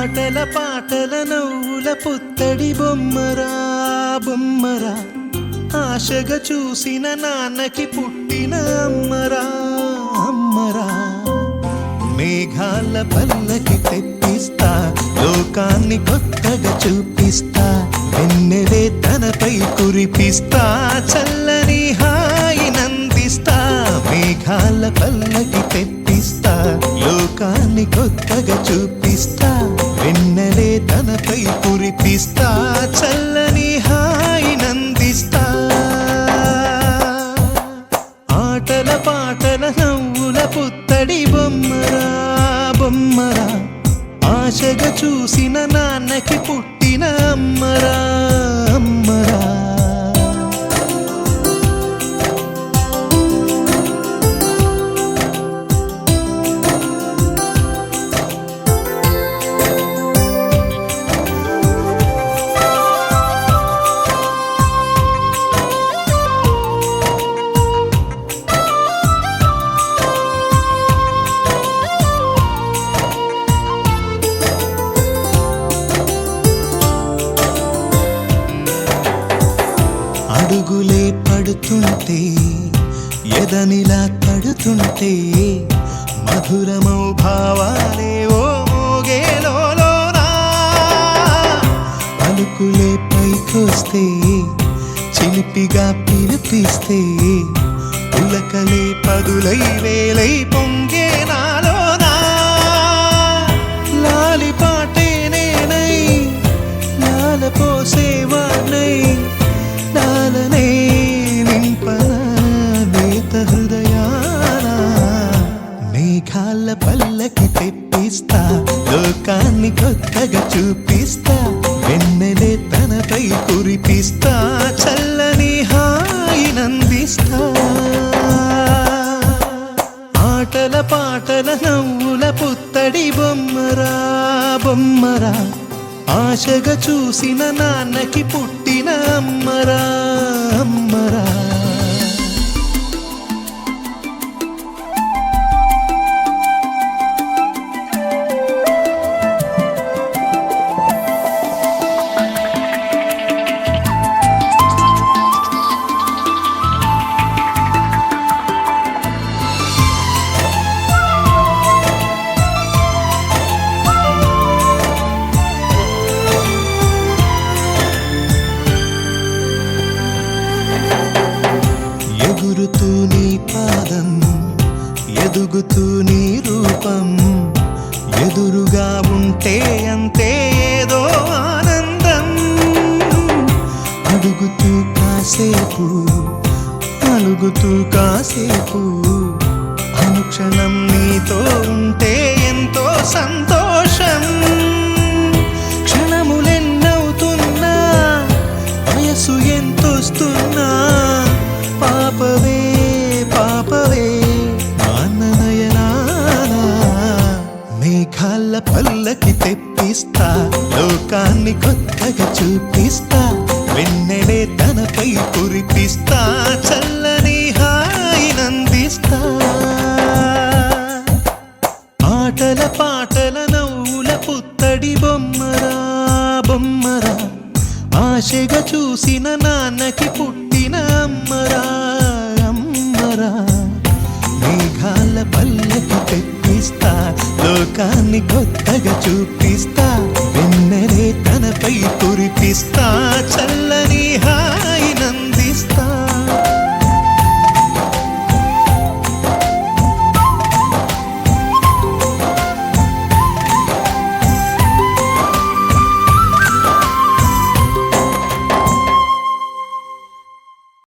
ఆటల పాటల నవ్వుల పుత్తడి బొమ్మరా బొమ్మరా, ఆశగా చూసిన నాన్నకి పుట్టిన అమ్మరా అమ్మరా. మేఘాల పల్లకి తెప్పిస్తా, లోకాన్ని కొత్తగా చూపిస్తా, వెన్నెలే తనపై కురిపిస్తా, చల్లని హాయి నందిస్తా. మేఘాల పల్లకి తెప్పిస్తా, లోకాన్ని కొత్తగా చూపిస్తా, వెన్నెలే తనపై కురిపిస్తా, చల్లని హాయి నందిస్తా. ఆటల పాటల నవ్వుల పుత్తడి బొమ్మరా బొమ్మరా, ఆశగా చూసిన నాన్నకి పుట్టిన అమ్మరా అమ్మరా. అడుగులే పడుతుంటే, ఎదనిలా తడుతుంటే, మధురమౌ భావాలే ఓ మోగేలోనా. పలుకులే పైకొస్తే, చిలిపిగా పిలిపిస్తే, పులకలే పదులై వేలై పొంగే నాలోనా. లాలి పాటే నేనై లాలపోసేవాణ్ణై, లాలనే నింపన నేత హృదయాన. మేఘాల పల్లకి తెప్పిస్తా, లోకాన్ని కొత్తగా చూపిస్తా, వెన్నెలే తనపై కురిపిస్తా, చల్లని హాయి నందిస్తా. ఆటల పాటల నవ్వుల పుత్తడి బొమ్మరా బొమ్మరా, ఆశగా చూసిన నాన్నకి పుట్టిన అమ్మరా అమ్మరా. ఎగురుతూ నీ పాదం, ఎదుగుతూ నీ రూపం, ఎదురుగా ఉంటే అంతే ఏదో ఆనందం. అడుగుతూ కాసేపు, అలుగుతూ కాసేపు, అనుక్షణం నీతో ఉంటే ఎంతో సంతోషం. క్షణములెన్నవుతున్నా, వయసు ఎంతొస్తున్నా, పాపవే పాపవే నాన్ననయనానా. మేఘాల పల్లకి తెప్పిస్తా, లోకాన్ని కొత్తగా చూపిస్తా, వెన్నెలే తనపై కురిపిస్తా, చల్లని హాయి నందిస్తా. ఆటల పాటల నవ్వుల పుత్తడి బొమ్మరా బొమ్మరా, ఆశగా చూసిన నాన్నకి పుట్టిన అమ్మరా అమ్మరా. మేఘాల పల్లకి తెప్పిస్తా, లోకాన్ని కొత్తగా చూపి